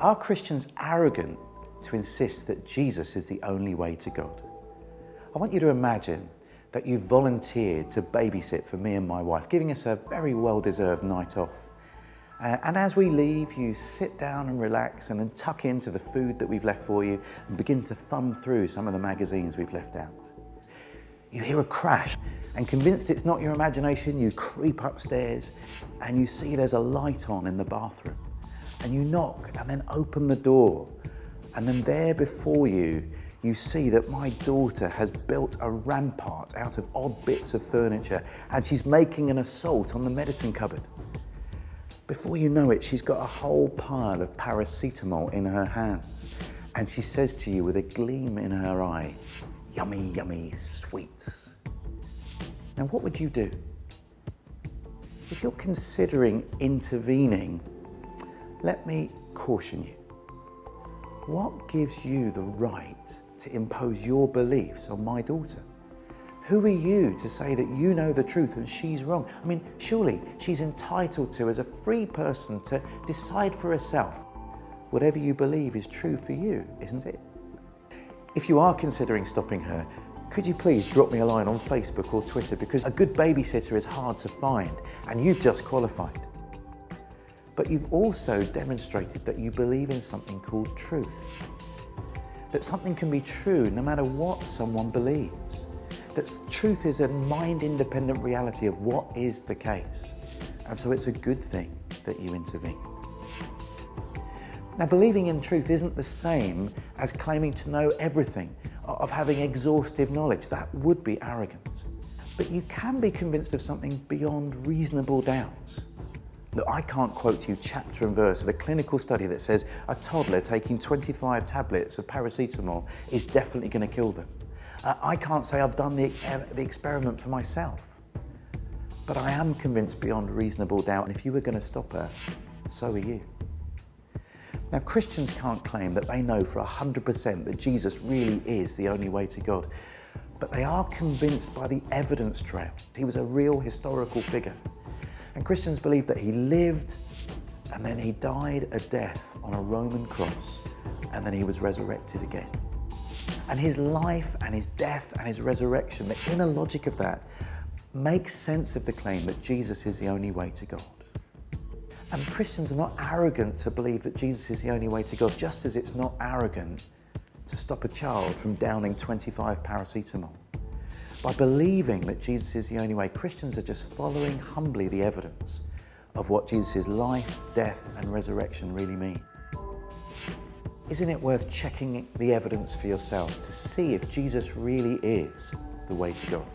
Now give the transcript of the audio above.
Are Christians arrogant to insist that Jesus is the only way to God? I want you to imagine that you volunteered to babysit for me and my wife, giving us a very well-deserved night off. And as we leave, you sit down and relax and then tuck into the food that we've left for you and begin to thumb through some of the magazines we've left out. You hear a crash, and convinced it's not your imagination, you creep upstairs and you see there's a light on in the bathroom. And you knock and then open the door. And then there before you, you see that my daughter has built a rampart out of odd bits of furniture and she's making an assault on the medicine cupboard. Before you know it, she's got a whole pile of paracetamol in her hands. And she says to you with a gleam in her eye, "Yummy, yummy sweets." Now, what would you do? If you're considering intervening, let me caution you. What gives you the right to impose your beliefs on my daughter? Who are you to say that you know the truth and she's wrong? I mean, surely she's entitled to, as a free person, to decide for herself. Whatever you believe is true for you, isn't it? If you are considering stopping her, could you please drop me a line on Facebook or Twitter, because a good babysitter is hard to find and you've just qualified. But you've also demonstrated that you believe in something called truth. That something can be true no matter what someone believes. That truth is a mind-independent reality of what is the case. And so it's a good thing that you intervened. Now, believing in truth isn't the same as claiming to know everything, of having exhaustive knowledge. That would be arrogant. But you can be convinced of something beyond reasonable doubt. Look, I can't quote you chapter and verse of a clinical study that says a toddler taking 25 tablets of paracetamol is definitely going to kill them. I can't say I've done the experiment for myself. But I am convinced beyond reasonable doubt, and if you were going to stop her, so are you. Now, Christians can't claim that they know for 100% that Jesus really is the only way to God, but they are convinced by the evidence trail. He was a real historical figure. And Christians believe that he lived and then he died a death on a Roman cross and then he was resurrected again. And his life and his death and his resurrection, the inner logic of that, makes sense of the claim that Jesus is the only way to God. And Christians are not arrogant to believe that Jesus is the only way to God, just as it's not arrogant to stop a child from downing 25 paracetamol. By believing that Jesus is the only way, Christians are just following humbly the evidence of what Jesus' life, death, and resurrection really mean. Isn't it worth checking the evidence for yourself to see if Jesus really is the way to God?